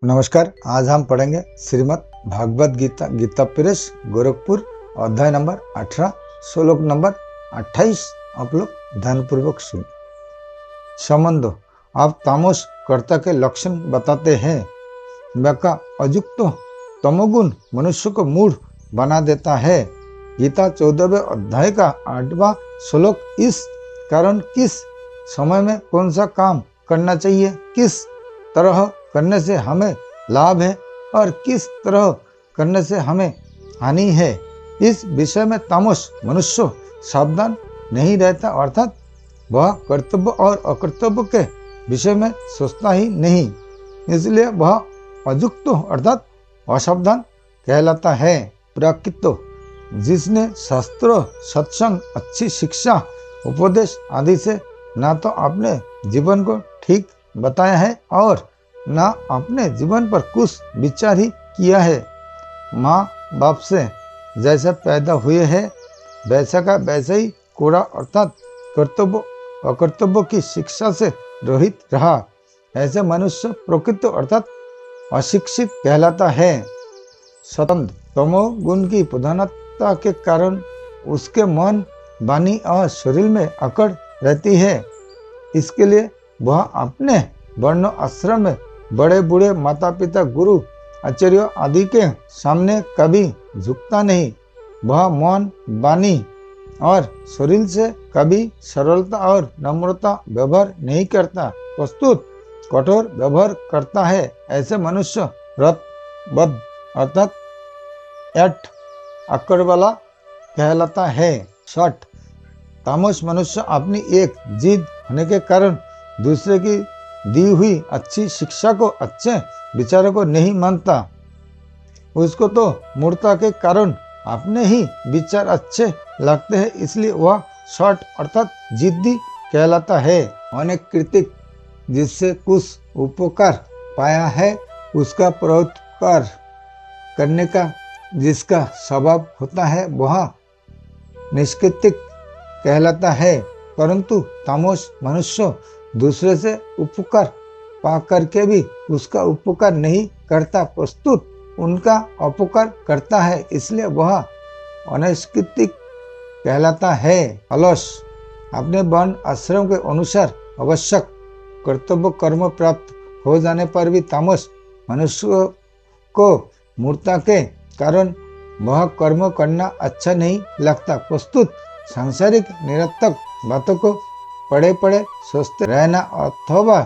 नमस्कार। आज हम पढ़ेंगे श्रीमद् भागवत गीता गीता प्रेस गोरखपुर अध्याय नंबर 18 श्लोक नंबर 28। आप लोग ध्यानपूर्वक सुन। संबंधो, आप तामस कर्ता के लक्षण बताते हैं। व्याका अयुक्त तमोगुण मनुष्य को मूढ़ बना देता है। गीता 14वें अध्याय का 8वां श्लोक इस कारण किस समय में कौन सा काम करना चाहिए, किस तरह करने से हमें लाभ है और किस तरह करने से हमें हानि है, इस विषय में तामस मनुष्य सावधान नहीं रहता, अर्थात वह कर्तव्य और अकर्तव्य के विषय में सोचता ही नहीं, इसलिए वह अयुक्त अर्थात असावधान कहलाता है। प्राकृत, जिसने शास्त्र सत्संग अच्छी शिक्षा उपदेश आदि से ना तो अपने जीवन को ठीक बताया है और ना अपने जीवन पर कुछ विचार ही किया है। माँ बाप से जैसे पैदा हुए हैं वैसा का वैसे ही कूड़ा अर्थात कर्तव्य अकर्तव्य की शिक्षा से रहित रहा, ऐसे मनुष्य प्रकृति अर्थात अशिक्षित कहलाता है। स्वतंत्र तमोगुण की प्रधानता के कारण उसके मन वाणी और शरीर में अकड़ रहती है। इसके लिए वह अपने वर्ण आश्रम में बड़े बूढ़े माता पिता गुरु आचार्य आदि के सामने कभी झुकता नहीं। वह मन वाणी और शरीर से कभी सरलता और नम्रता व्यवहार नहीं करता, प्रस्तुत कठोर व्यवहार करता है। ऐसे मनुष्य रतबद्ध अर्थात एट अकड़ वाला कहलाता है। शठ, तामस मनुष्य अपनी एक जिद होने के कारण दूसरे की दी हुई अच्छी शिक्षा को अच्छे विचारों को नहीं मानता। उसको तो मूर्खता के कारण अपने ही विचार अच्छे लगते हैं, इसलिए वह शॉर्ट अर्थात जिद्दी कहलाता है। अनेक कृतिक, जिससे कुछ उपकार पाया है उसका परोपकार करने का जिसका स्वभाव होता है वह निष्कृतिक कहलाता है। परंतु तामस मनुष्य दूसरे से उपकार पा करके भी उसका उपकार नहीं करता, प्रस्तुत उनका अपकार करता है, इसलिए वह अनिष्कृतिक कहलाता है। अलस, अपने वर्ण आश्रम के अनुसार आवश्यक कर्तव्य कर्म प्राप्त हो जाने पर भी तामस मनुष्य को मूर्खता के कारण वह कर्म करना अच्छा नहीं लगता, प्रस्तुत सांसारिक निरर्थक बातों को पड़े पड़े सोचते रहना अथवा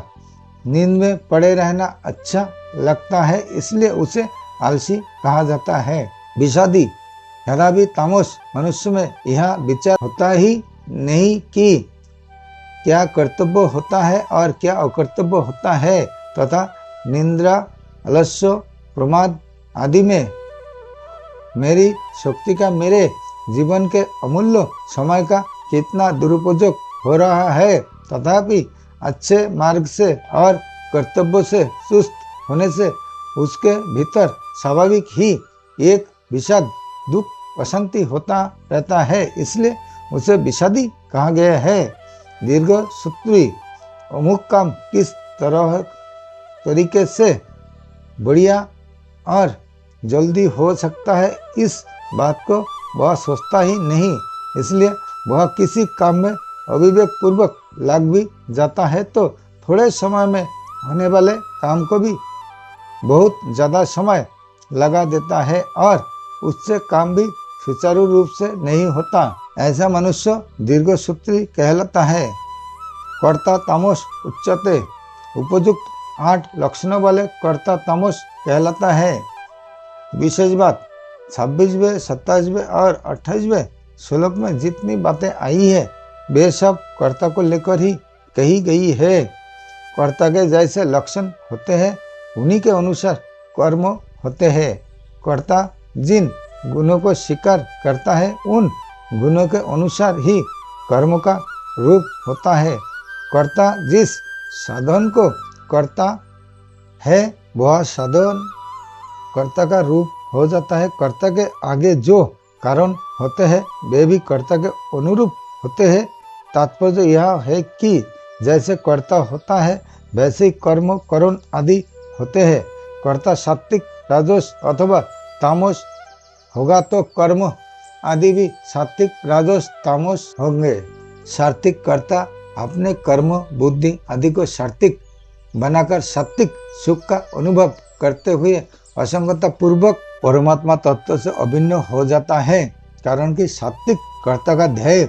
नींद में पड़े रहना अच्छा लगता है, इसलिए उसे आलसी कहा जाता है। विषादी, यदा भी तामस मनुष्य में यह विचार होता ही नहीं कि क्या कर्तव्य होता है और क्या अकर्तव्य होता है, तथा निंद्रा आलस्य प्रमाद आदि में मेरी शक्ति का मेरे जीवन के अमूल्य समय का कितना दुरुपयोग हो रहा है, तथापि अच्छे मार्ग से और कर्तव्य से सुस्त होने से उसके भीतर स्वाभाविक ही एक विषाद दुख अशांति होता रहता है, इसलिए उसे विषादी कहा गया है। दीर्घ सूत्री, अमुक काम किस तरीके से बढ़िया और जल्दी हो सकता है, इस बात को वह सोचता ही नहीं, इसलिए वह किसी काम में अविवेक पूर्वक लग भी जाता है तो थोड़े समय में होने वाले काम को भी बहुत ज़्यादा समय लगा देता है और उससे काम भी सुचारू रूप से नहीं होता। ऐसा मनुष्य दीर्घसूत्री कहलाता है। कर्ता तामस उच्चते, उपयुक्त 8 लक्षणों वाले कर्ता तामस कहलाता है। विशेष बात 26वें 27वें और 28वें श्लोक में जितनी बातें आई है वे सब कर्ता को लेकर ही कही गई है। कर्ता के जैसे लक्षण होते हैं उन्हीं के अनुसार कर्म होते हैं। कर्ता जिन गुणों को स्वीकार करता है उन गुणों के अनुसार ही कर्म का रूप होता है। कर्ता जिस साधन को करता है वह साधन कर्ता का रूप हो जाता है। कर्ता के आगे जो कारण होते हैं वे भी कर्ता के अनुरूप होते हैं। तात्पर्य यह है कि जैसे कर्ता होता है वैसे ही कर्म करण आदि होते हैं। कर्ता सात्विक राजस अथवा तामस होगा तो कर्म आदि भी सात्विक राजस तामस होंगे। सात्विक कर्ता अपने कर्म बुद्धि आदि को सात्विक बनाकर सात्विक सुख का अनुभव करते हुए असंगता पूर्वक परमात्मा तत्व से अभिन्न हो जाता है। कारण कि सात्विक कर्ता का ध्येय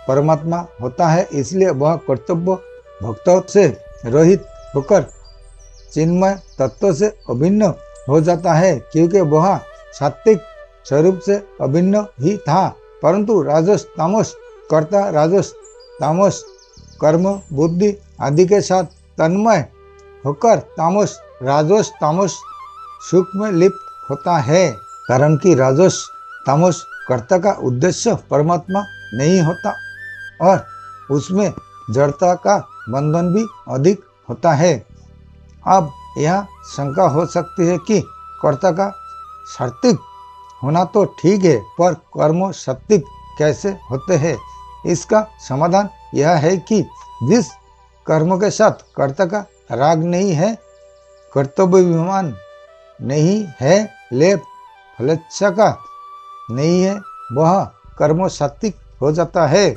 परमात्मा होता है, इसलिए वह कर्तव्य भक्तों से रहित होकर चिन्मय तत्व से अभिन्न हो जाता है, क्योंकि वह सात्विक स्वरूप से अभिन्न ही था। परंतु राजस तामस कर्ता राजस तामस कर्म बुद्धि आदि के साथ तन्मय होकर तामस राजस तामस सुख में लिप्त होता है। कारण कि राजस तामस कर्ता का उद्देश्य परमात्मा नहीं होता और उसमें जड़ता का बंधन भी अधिक होता है। अब यह शंका हो सकती है कि कर्ता का सात्विक होना तो ठीक है, पर कर्म सात्विक कैसे होते हैं? इसका समाधान यह है कि जिस कर्म के साथ कर्ता का राग नहीं है, कर्तव्य विमान नहीं है, लेप फलेच्छा का नहीं है, वह कर्म सात्विक हो जाता है।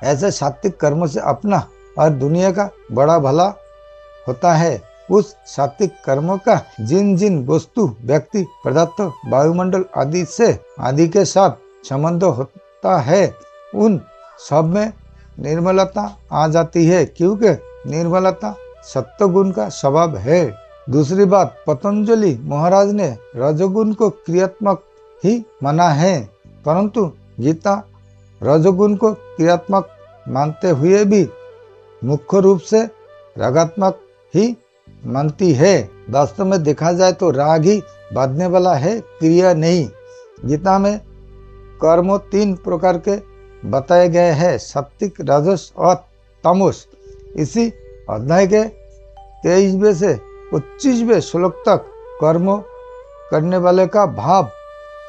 ऐसे सात्विक कर्म से अपना और दुनिया का बड़ा भला होता है। उस सात्विक कर्म का जिन जिन वस्तु व्यक्ति पदार्थ वायुमंडल आदि के साथ संबंध होता है, उन सब में निर्मलता आ जाती है, क्योंकि निर्मलता सत्वगुण का स्वभाव है। दूसरी बात, पतंजलि महाराज ने रजोगुण को क्रियात्मक ही माना है, परंतु गीता रजोगुण को क्रियात्मक मानते हुए भी मुख्य रूप से रागात्मक ही मानती है। वास्तव में देखा जाए तो राग ही बांधने वाला है, क्रिया नहीं। गीता में कर्म 3 प्रकार के बताए गए हैं, सात्विक राजस और तामस। इसी अध्याय के 23वें से 25वें श्लोक तक कर्म करने वाले का भाव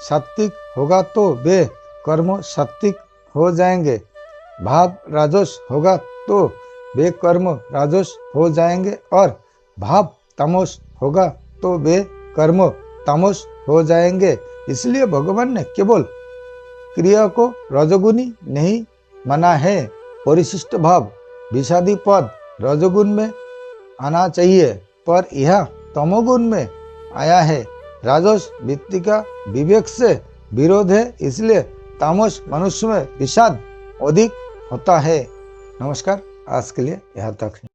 सात्विक होगा तो वे कर्म सात्विक हो जाएंगे, भाव राजस होगा तो वे कर्म राजस हो जाएंगे, और भाव तामस होगा तो वे कर्म तामस हो जाएंगे। इसलिए भगवान ने केवल क्रिया को रजोगुणी नहीं माना है। परिशिष्ट भाव विषादी पद रजोगुण में आना चाहिए, पर यह तमोगुण में आया है। राजस वृत्ति का विवेक से विरोध है, इसलिए तामस मनुष्य में विषाद अधिक होता है। नमस्कार, आज के लिए यहाँ तक है।